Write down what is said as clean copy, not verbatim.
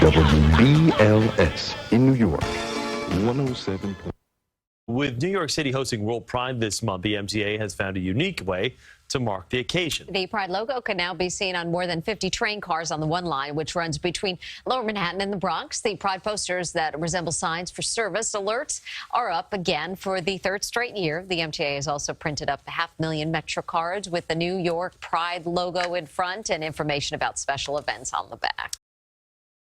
WBLS in New York, 107. With New York City hosting World Pride this month, the MTA has found a unique way to mark the occasion. The Pride logo can now be seen on more than 50 train cars on the one line, which runs between Lower Manhattan and the Bronx. The Pride posters that resemble signs for service alerts are up again for the third straight year. The MTA has also printed up 500,000 Metro cards with the New York Pride logo in front and information about special events on the back.